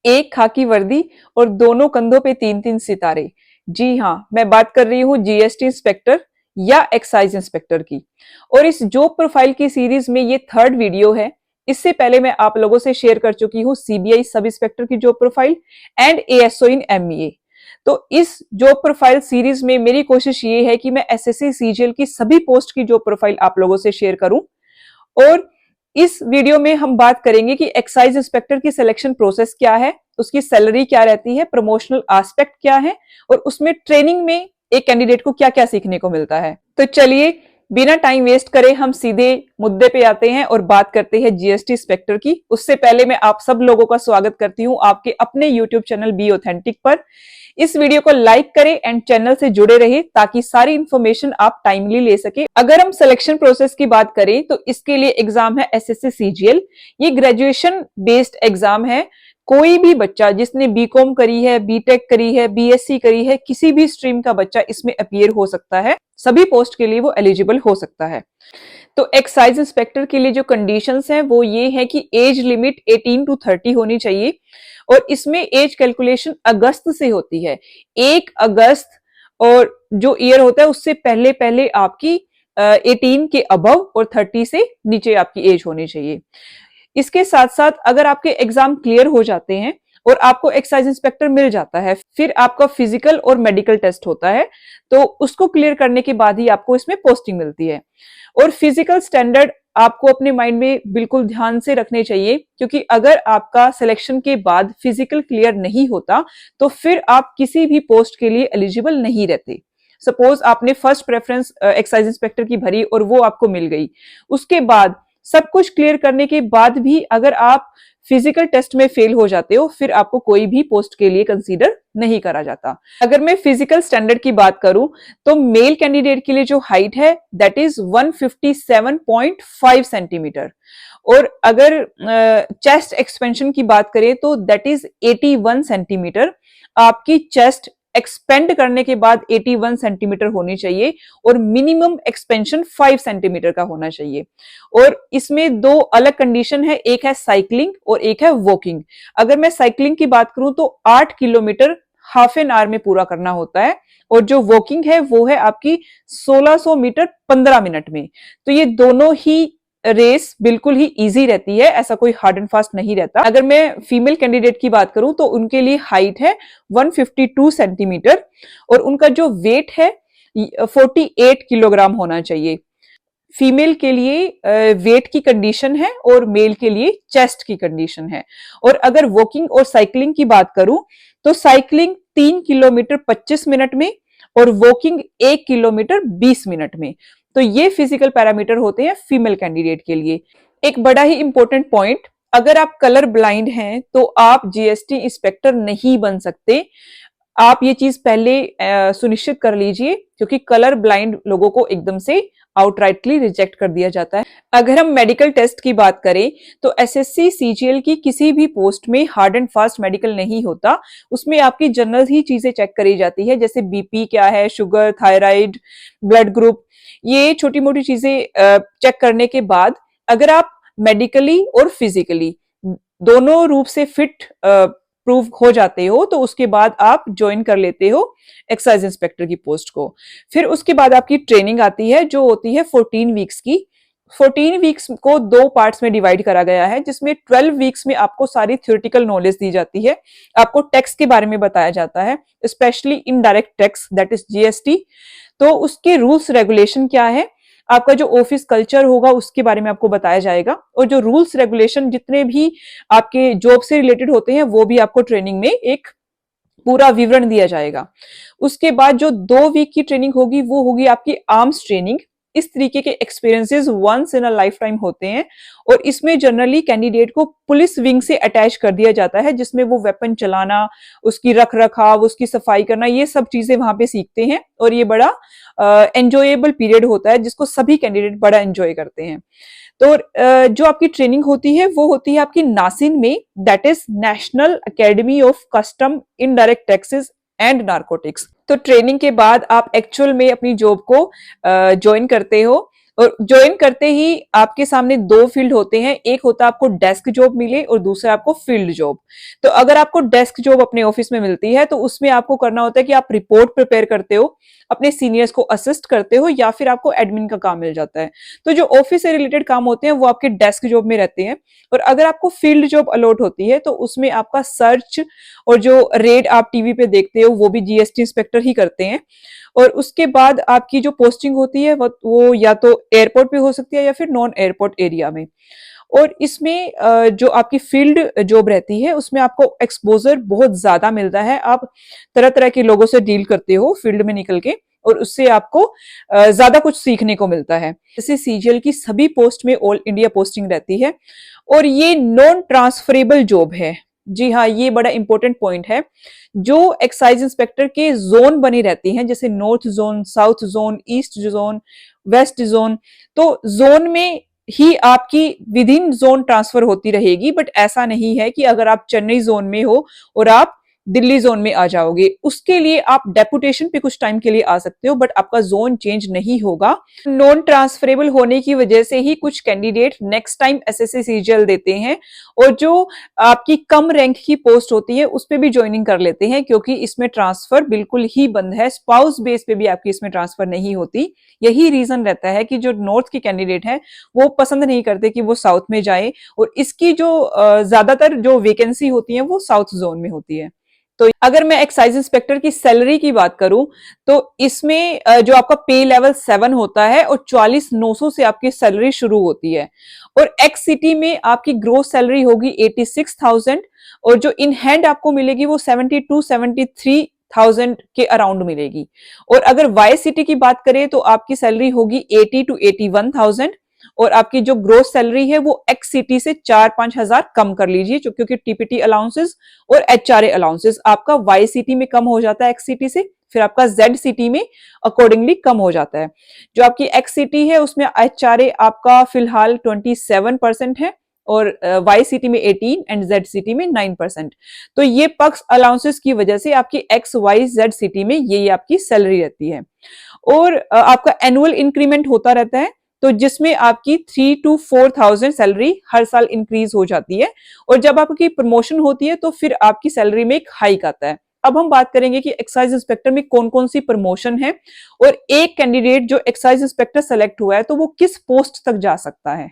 एक खाकी वर्दी और दोनों कंधों पे 3-3 सितारे। जी हाँ, मैं बात कर रही हूँ जीएसटी इंस्पेक्टर या एक्साइज इंस्पेक्टर की। और इस जॉब प्रोफाइल की सीरीज में ये थर्ड वीडियो है। इससे पहले मैं आप लोगों से शेयर कर चुकी हूँ सीबीआई सब इंस्पेक्टर की job profile and ASO in MEA. तो इस जॉब प्रोफाइल सीरीज में मेरी कोशिश ये है कि मैं एसएससी सीजीएल की सभी पोस्ट की जॉब प्रोफाइल आप लोगों से शेयर करूं। और इस वीडियो में हम बात करेंगे कि एक्साइज इंस्पेक्टर की सिलेक्शन प्रोसेस क्या है, उसकी सैलरी क्या रहती है, प्रमोशनल एस्पेक्ट क्या है और उसमें ट्रेनिंग में एक कैंडिडेट को क्या क्या सीखने को मिलता है। तो चलिए बिना टाइम वेस्ट करे हम सीधे मुद्दे पे आते हैं और बात करते हैं जीएसटी इंस्पेक्टर की। उससे पहले मैं आप सब लोगों का स्वागत करती हूं आपके अपने यूट्यूब चैनल बी ऑथेंटिक पर। इस वीडियो को लाइक करें एंड चैनल से जुड़े रहे ताकि सारी इंफॉर्मेशन आप टाइमली ले सके। अगर हम सिलेक्शन प्रोसेस की बात करें तो इसके लिए एग्जाम है एसएससी सीजीएल। ये ग्रेजुएशन बेस्ड एग्जाम है। कोई भी बच्चा जिसने बीकॉम करी है, बीटेक करी है, बीएससी करी है, किसी भी स्ट्रीम का बच्चा इसमें अपीयर हो सकता है। सभी पोस्ट के लिए वो एलिजिबल हो सकता है। तो एक्साइज इंस्पेक्टर के लिए जो कंडीशंस हैं वो ये है कि एज लिमिट 18 टू 30 होनी चाहिए और इसमें एज कैलकुलेशन अगस्त से होती है। 1 अगस्त और जो ईयर होता है उससे पहले पहले आपकी 18 के अबव और 30 से नीचे आपकी एज होनी चाहिए। इसके साथ साथ अगर आपके एग्जाम क्लियर हो जाते हैं और आपको एक्साइज इंस्पेक्टर मिल जाता है, फिर आपका फिजिकल और मेडिकल टेस्ट होता है। तो उसको क्लियर करने के बाद ही आपको इसमें पोस्टिंग मिलती है। और फिजिकल स्टैंडर्ड आपको अपने माइंड में बिल्कुल ध्यान से रखने चाहिए, क्योंकि अगर आपका सिलेक्शन के बाद फिजिकल क्लियर नहीं होता तो फिर आप किसी भी पोस्ट के लिए एलिजिबल नहीं रहते। सपोज आपने फर्स्ट प्रेफरेंस एक्साइज इंस्पेक्टर की भरी और वो आपको मिल गई, उसके बाद सब कुछ क्लियर करने के बाद भी अगर आप फिजिकल टेस्ट में फेल हो जाते हो, फिर आपको कोई भी पोस्ट के लिए कंसीडर नहीं करा जाता। अगर मैं फिजिकल स्टैंडर्ड की बात करूं तो मेल कैंडिडेट के लिए जो हाइट है दैट इज 157.5 सेंटीमीटर और अगर चेस्ट एक्सपेंशन की बात करें तो दैट इज 81 सेंटीमीटर। आपकी चेस्ट एक्सपेंड करने के बाद 81 सेंटीमीटर होनी चाहिए और मिनिमम एक्सपेंशन 5 सेंटीमीटर का होना चाहिए। और इसमें दो अलग कंडीशन है, एक है साइकिलिंग और एक है वॉकिंग। अगर मैं साइकिलिंग की बात करूं तो 8 किलोमीटर हाफ एन आवर में पूरा करना होता है और जो वॉकिंग है वो है आपकी 1600 मीटर 15 मिनट में। तो ये दोनों ही रेस बिल्कुल ही इजी रहती है, ऐसा कोई हार्ड एंड फास्ट नहीं रहता। अगर मैं फीमेल कैंडिडेट की बात करूं तो उनके लिए हाइट है 152 सेंटीमीटर और उनका जो वेट है 48 किलोग्राम होना चाहिए। फीमेल के लिए वेट की कंडीशन है और मेल के लिए चेस्ट की कंडीशन है। और अगर वॉकिंग और साइकिलिंग की बात करूं तो साइकिलिंग 3 किलोमीटर 25 मिनट में और वॉकिंग 1 किलोमीटर 20 मिनट में। तो ये फिजिकल पैरामीटर होते हैं फीमेल कैंडिडेट के लिए। एक बड़ा ही इंपॉर्टेंट पॉइंट, अगर आप कलर ब्लाइंड हैं तो आप जीएसटी इंस्पेक्टर नहीं बन सकते। आप ये चीज पहले सुनिश्चित कर लीजिए, क्योंकि कलर ब्लाइंड लोगों को एकदम से आउटराइटली रिजेक्ट कर दिया जाता है। अगर हम मेडिकल टेस्ट की बात करें तो एसएससी सीजीएल की किसी भी पोस्ट में हार्ड एंड फास्ट मेडिकल नहीं होता। उसमें आपकी जनरल ही चीजें चेक करी जाती है, जैसे बीपी क्या है, शुगर, थायराइड, ब्लड ग्रुप, ये छोटी मोटी चीजें चेक करने के बाद अगर आप मेडिकली और फिजिकली दोनों रूप से फिट प्रूव हो जाते हो तो उसके बाद आप ज्वाइन कर लेते हो एक्साइज इंस्पेक्टर की पोस्ट को। फिर उसके बाद आपकी ट्रेनिंग आती है जो होती है 14 वीक्स की। 14 वीक्स को 2 पार्ट्स में डिवाइड करा गया है, जिसमें 12 वीक्स में आपको सारी थ्योरेटिकल नॉलेज दी जाती है। आपको टैक्स के बारे में बताया जाता है, specially indirect tax that is GST. तो उसके रूल्स रेगुलेशन क्या है, आपका जो ऑफिस कल्चर होगा उसके बारे में आपको बताया जाएगा और जो रूल्स रेगुलेशन जितने भी आपके जॉब से रिलेटेड होते हैं वो भी आपको ट्रेनिंग में एक पूरा विवरण दिया जाएगा। उसके बाद जो 2 वीक की ट्रेनिंग होगी वो होगी आपकी आर्म्स ट्रेनिंग। इस तरीके के experiences once in a lifetime होते हैं और इसमें जनरली कैंडिडेट को पुलिस विंग से अटैच कर दिया जाता है, जिसमें वो वेपन चलाना, उसकी रख रखाव, उसकी सफाई करना, ये सब चीजें वहां पे सीखते हैं और ये बड़ा एंजॉयबल पीरियड होता है जिसको सभी कैंडिडेट बड़ा एंजॉय करते हैं। तो जो आपकी ट्रेनिंग होती है वो होती है आपकी नासिन में, that is national academy of custom indirect taxes and narcotics. तो ट्रेनिंग के बाद आप एक्चुअल में अपनी जॉब को ज्वाइन करते हो और ज्वाइन करते ही आपके सामने दो फील्ड होते हैं, एक होता है आपको डेस्क जॉब मिले और दूसरा आपको फील्ड जॉब। तो अगर आपको डेस्क जॉब अपने ऑफिस में मिलती है तो उसमें आपको करना होता है कि आप रिपोर्ट प्रिपेयर करते हो, अपने सीनियर्स को असिस्ट करते हो, या फिर आपको एडमिन का काम मिल जाता है। तो जो ऑफिस से रिलेटेड काम होते हैं वो आपके डेस्क जॉब में रहते हैं। और अगर आपको फील्ड जॉब अलॉट होती है तो उसमें आपका सर्च और जो रेड आप टीवी पे देखते हो वो भी जीएसटी इंस्पेक्टर ही करते हैं। और उसके बाद आपकी जो पोस्टिंग होती है वो या तो एयरपोर्ट पे हो सकती है या फिर नॉन एयरपोर्ट एरिया में। और इसमें जो आपकी फील्ड जॉब रहती है उसमें आपको एक्सपोजर बहुत ज्यादा मिलता है। आप तरह तरह के लोगों से डील करते हो फील्ड में निकल के, और उससे आपको ज्यादा कुछ सीखने को मिलता है। जैसे सीजीएल की सभी पोस्ट में ऑल इंडिया पोस्टिंग रहती है और ये नॉन ट्रांसफरेबल जॉब है। जी हाँ, ये बड़ा इंपॉर्टेंट पॉइंट है। जो एक्साइज इंस्पेक्टर के जोन बने रहते हैं, जैसे north zone, south zone, east zone, west zone, तो जोन में ही आपकी विद इन जोन ट्रांसफर होती रहेगी। बट ऐसा नहीं है कि अगर आप चेन्नई जोन में हो और आप दिल्ली जोन में आ जाओगे, उसके लिए आप डेपुटेशन पे कुछ टाइम के लिए आ सकते हो, बट आपका जोन चेंज नहीं होगा। नॉन ट्रांसफरेबल होने की वजह से ही कुछ candidate next time SSC CGL देते हैं और जो आपकी कम रैंक की पोस्ट होती है उस पे भी ज्वाइनिंग कर लेते हैं, क्योंकि इसमें ट्रांसफर बिल्कुल ही बंद है। स्पाउस बेस पे भी आपकी इसमें ट्रांसफर नहीं होती। यही रीजन रहता है कि जो नॉर्थ के कैंडिडेट है वो पसंद नहीं करते कि वो साउथ में जाए, और इसकी जो ज्यादातर जो वैकेंसी होती है वो साउथ जोन में होती है। तो अगर मैं एक्साइज इंस्पेक्टर की सैलरी की बात करूं तो इसमें जो आपका पे लेवल 7 होता है और 44,900 से आपकी सैलरी शुरू होती है। और एक्स सिटी में आपकी ग्रोस सैलरी होगी 86,000 और जो इन हैंड आपको मिलेगी वो 72-73,000 के अराउंड मिलेगी। और अगर वाई सिटी की बात करें तो आपकी सैलरी होगी 80-81,000 और आपकी जो ग्रोस सैलरी है वो एक्स सिटी से 4-5 हजार कम कर लीजिए, क्योंकि टीपीटी अलाउंसेस और एचआरए अलाउंसेस आपका वाई सिटी में कम हो जाता है एक्स सिटी से, फिर आपका जेड सिटी में अकॉर्डिंगली कम हो जाता है। जो आपकी एक्स सिटी है उसमें एचआरए आपका फिलहाल 27% है और वाई सिटी में 18 एंड जेड सिटी में 9%। तो ये पक्ष अलाउंसेस की वजह से आपकी एक्स वाई जेड सिटी में ये आपकी सैलरी रहती है। और आपका एनुअल इंक्रीमेंट होता रहता है, तो जिसमें आपकी 3-4,000 सैलरी हर साल इंक्रीज हो जाती है। और जब आपकी प्रमोशन होती है तो फिर आपकी सैलरी में एक हाइक आता है। अब हम बात करेंगे कि एक्साइज इंस्पेक्टर में कौन कौन सी प्रमोशन है और एक कैंडिडेट जो एक्साइज इंस्पेक्टर सेलेक्ट हुआ है तो वो किस पोस्ट तक जा सकता है।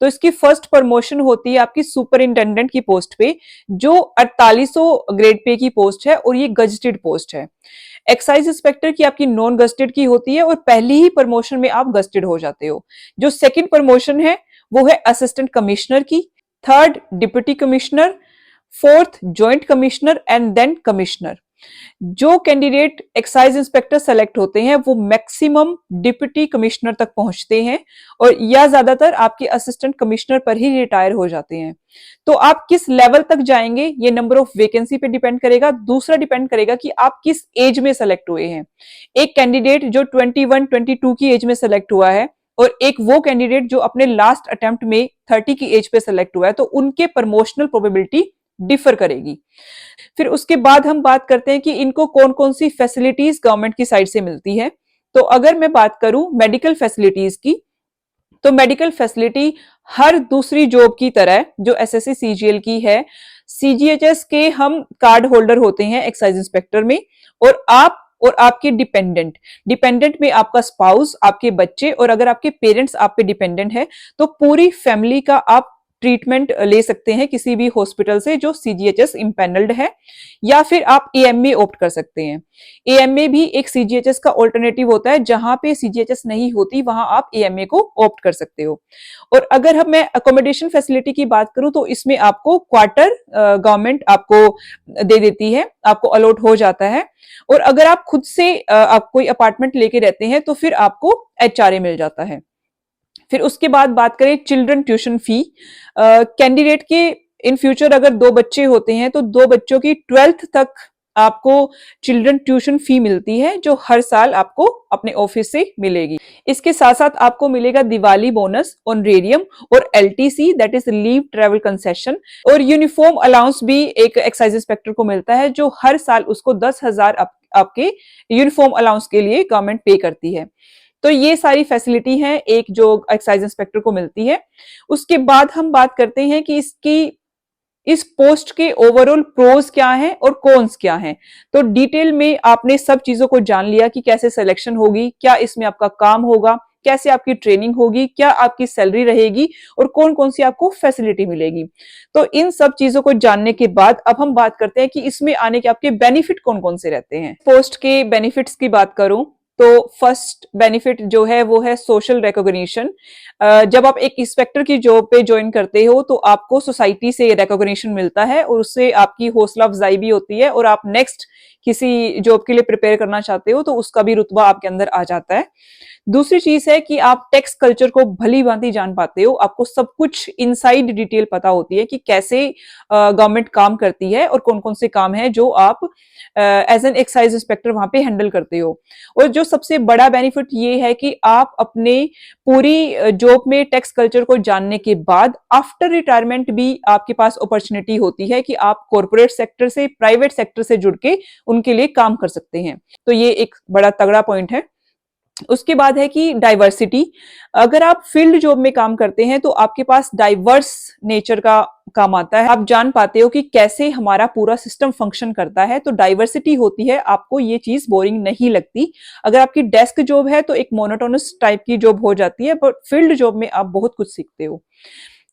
तो इसकी फर्स्ट प्रमोशन होती है आपकी सुपरिंटेंडेंट की पोस्ट पे, जो 4800 ग्रेड पे की पोस्ट है और ये गजेटेड पोस्ट है। एक्साइज इंस्पेक्टर की आपकी नॉन गजेटेड की होती है और पहली ही प्रमोशन में आप गजेटेड हो जाते हो। जो सेकंड प्रमोशन है वो है असिस्टेंट कमिश्नर की, third deputy commissioner, fourth joint commissioner and then commissioner. जो कैंडिडेट एक्साइज इंस्पेक्टर सेलेक्ट होते हैं वो मैक्सिमम डिप्टी कमिश्नर तक पहुंचते हैं और या ज्यादातर आपके असिस्टेंट कमिश्नर पर ही रिटायर हो जाते हैं। तो आप किस लेवल तक जाएंगे ये नंबर ऑफ वैकेंसी पे डिपेंड करेगा। दूसरा डिपेंड करेगा कि आप किस एज में सेलेक्ट हुए हैं। एक कैंडिडेट जो 21-22 की एज में सेलेक्ट हुआ है और एक वो कैंडिडेट जो अपने लास्ट अटेम्प्ट में 30 की एज पे सेलेक्ट हुआ है, तो उनके प्रमोशनल प्रोबेबिलिटी डिफर करेगी। फिर उसके बाद हम बात करते हैं कि इनको कौन कौन सी फैसिलिटीज गवर्नमेंट की साइड से मिलती है। तो अगर मैं बात करूं मेडिकल फैसिलिटीज की, तो मेडिकल फैसिलिटी हर दूसरी जॉब की तरह जो एसएससी सीजीएल की है, सीजीएचएस के हम कार्ड होल्डर होते हैं एक्साइज इंस्पेक्टर में। और आप और आपके डिपेंडेंट, डिपेंडेंट में आपका स्पाउस, आपके बच्चे, और अगर आपके पेरेंट्स आप पे डिपेंडेंट है तो पूरी फैमिली का आप ट्रीटमेंट ले सकते हैं किसी भी हॉस्पिटल से जो सीजीएचएस इंपैनल्ड है, या फिर आप एएमए ऑप्ट कर सकते हैं। एएमए भी एक सीजीएचएस का ऑल्टरनेटिव होता है, जहां पे सीजीएचएस नहीं होती वहां आप एएमए को ऑप्ट कर सकते हो। और अगर हम मैं अकोमोडेशन फैसिलिटी की बात करूं तो इसमें आपको क्वार्टर गवर्नमेंट आपको दे देती है, आपको अलॉट हो जाता है। और अगर आप खुद से आप कोई अपार्टमेंट लेके रहते हैं तो फिर आपको एचआरए मिल जाता है। फिर उसके बाद बात करें चिल्ड्रन ट्यूशन फी, कैंडिडेट के इन फ्यूचर अगर दो बच्चे होते हैं तो दो बच्चों की 12th तक आपको चिल्ड्रन ट्यूशन फी मिलती है, जो हर साल आपको अपने ऑफिस से मिलेगी। इसके साथ साथ आपको मिलेगा दिवाली बोनस, ऑनरेरियम और LTC that is leave travel concession, और यूनिफॉर्म अलाउंस भी एक एक्साइज इंस्पेक्टर को मिलता है, जो हर साल उसको 10,000 आपके यूनिफॉर्म अलाउंस के लिए गवर्नमेंट पे करती है। तो ये सारी फैसिलिटी है एक जो एक्साइज इंस्पेक्टर को मिलती है। उसके बाद हम बात करते हैं कि इस पोस्ट के ओवरऑल प्रोज क्या हैं और कॉन्स क्या हैं। तो डिटेल में आपने सब चीजों को जान लिया कि कैसे सिलेक्शन होगी, क्या इसमें आपका काम होगा, कैसे आपकी ट्रेनिंग होगी, क्या आपकी सैलरी रहेगी और कौन कौन सी आपको फैसिलिटी मिलेगी। तो इन सब चीजों को जानने के बाद अब हम बात करते हैं कि इसमें आने के आपके बेनिफिट कौन कौन से रहते हैं। पोस्ट के बेनिफिट्स की बात करूं तो फर्स्ट बेनिफिट जो है वो है सोशल रिकॉग्निशन। जब आप एक इंस्पेक्टर की जॉब पे ज्वाइन करते हो तो आपको सोसाइटी से रिकॉग्निशन मिलता है और उससे आपकी हौसला अफजाई भी होती है और आप नेक्स्ट किसी जॉब के लिए प्रिपेयर करना चाहते हो तो उसका भी रुतबा आपके अंदर आ जाता है। दूसरी चीज है कि आप टैक्स कल्चर को भली भांति जान पाते हो, आपको सब कुछ इनसाइड डिटेल पता होती है कि कैसे गवर्नमेंट काम करती है और कौन कौन से काम है जो आप एज एन एक्साइज इंस्पेक्टर वहां पे हैंडल करते हो। और जो सबसे बड़ा बेनिफिट ये है कि आप अपने पूरी जॉब में टैक्स कल्चर को जानने के बाद आफ्टर रिटायरमेंट भी आपके पास अपॉर्चुनिटी होती है कि आप कॉर्पोरेट सेक्टर से, प्राइवेट सेक्टर से जुड़ के उनके लिए काम कर सकते हैं। तो ये एक बड़ा तगड़ा पॉइंट है। उसके बाद है कि डाइवर्सिटी। अगर आप फील्ड जॉब में काम करते हैं तो आपके पास डाइवर्स नेचर का काम आता है, आप जान पाते हो कि कैसे हमारा पूरा सिस्टम फंक्शन करता है। तो डाइवर्सिटी होती है, आपको ये चीज बोरिंग नहीं लगती। अगर आपकी डेस्क जॉब है तो एक मोनोटोनस टाइप की जॉब हो जाती है, बट फील्ड जॉब में आप बहुत कुछ सीखते हो।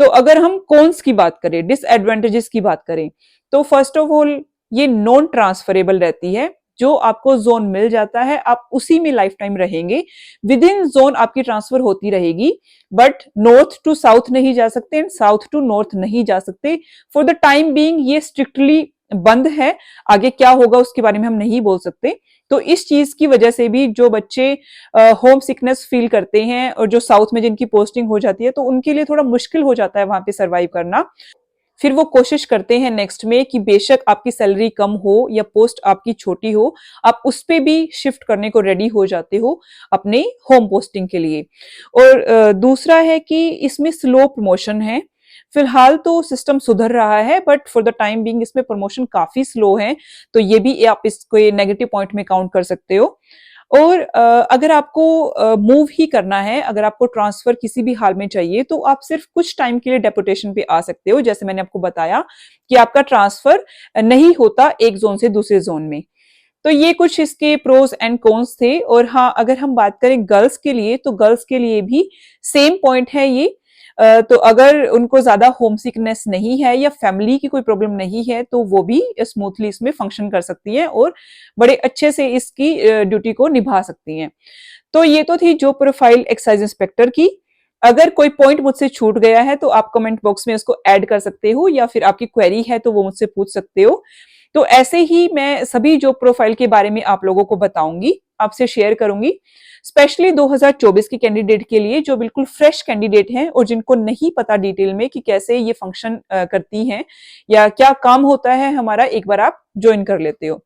तो अगर हम कॉन्स की बात करें, डिसएडवांटेजेस की बात करें, तो फर्स्ट ऑफ ऑल ये नॉन ट्रांसफरेबल रहती है। जो आपको जोन मिल जाता है आप उसी में लाइफ टाइम रहेंगे, विद इन जोन आपकी ट्रांसफर होती रहेगी, बट नॉर्थ टू साउथ नहीं जा सकते एंड साउथ टू नॉर्थ नहीं जा सकते। फॉर द टाइम बीइंग ये स्ट्रिक्टली बंद है, आगे क्या होगा उसके बारे में हम नहीं बोल सकते। तो इस चीज की वजह से भी जो बच्चे होम सिकनेस फील करते हैं और जो साउथ में जिनकी पोस्टिंग हो जाती है तो उनके लिए थोड़ा मुश्किल हो जाता है वहां पे सरवाइव करना। फिर वो कोशिश करते हैं नेक्स्ट में कि बेशक आपकी सैलरी कम हो या पोस्ट आपकी छोटी हो, आप उस पे भी शिफ्ट करने को रेडी हो जाते हो अपने होम पोस्टिंग के लिए। और दूसरा है कि इसमें स्लो प्रमोशन है। फिलहाल तो सिस्टम सुधर रहा है but for the time being इसमें प्रमोशन काफी स्लो है, तो ये भी आप इसको नेगेटिव पॉइंट में काउंट कर सकते हो। और अगर आपको मूव ही करना है, अगर आपको ट्रांसफर किसी भी हाल में चाहिए तो आप सिर्फ कुछ टाइम के लिए डेपुटेशन पे आ सकते हो, जैसे मैंने आपको बताया कि आपका ट्रांसफर नहीं होता एक जोन से दूसरे जोन में। तो ये कुछ इसके प्रोज एंड कॉन्स थे। और हाँ, अगर हम बात करें गर्ल्स के लिए तो गर्ल्स के लिए भी सेम पॉइंट है ये। तो अगर उनको ज्यादा होम सिकनेस नहीं है या फैमिली की कोई प्रॉब्लम नहीं है तो वो भी स्मूथली इसमें फंक्शन कर सकती हैं और बड़े अच्छे से इसकी ड्यूटी को निभा सकती हैं। तो ये तो थी जो प्रोफाइल एक्साइज इंस्पेक्टर की। अगर कोई पॉइंट मुझसे छूट गया है तो आप कमेंट बॉक्स में उसको ऐड कर सकते हो या फिर आपकी क्वेरी है तो वो मुझसे पूछ सकते हो। तो ऐसे ही मैं सभी जॉब प्रोफाइल के बारे में आप लोगों को बताऊंगी, आपसे शेयर करूंगी, स्पेशली 2024 के कैंडिडेट के लिए जो बिल्कुल फ्रेश कैंडिडेट हैं और जिनको नहीं पता डिटेल में कि कैसे ये फंक्शन करती हैं या क्या काम होता है हमारा, एक बार आप ज्वाइन कर लेते हो।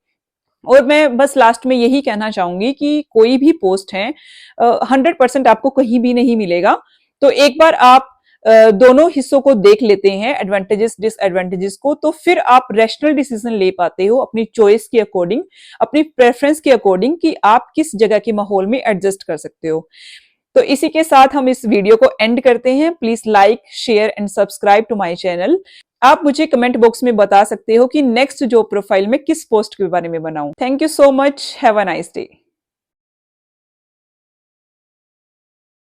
और मैं बस लास्ट में यही कहना चाहूंगी कि कोई भी पोस्ट है 100% आपको कहीं भी नहीं मिलेगा। तो एक बार आप दोनों हिस्सों को देख लेते हैं, एडवांटेजेस डिसएडवांटेजेस को, तो फिर आप रैशनल डिसीजन ले पाते हो अपनी चॉइस के अकॉर्डिंग, अपनी प्रेफरेंस के अकॉर्डिंग कि आप किस जगह के माहौल में एडजस्ट कर सकते हो। तो इसी के साथ हम इस वीडियो को एंड करते हैं। Please like, share and subscribe to my channel. आप मुझे कमेंट बॉक्स में बता सकते हो कि नेक्स्ट जॉब प्रोफाइल में किस पोस्ट के बारे में बनाऊं। Thank you so much, have a nice day.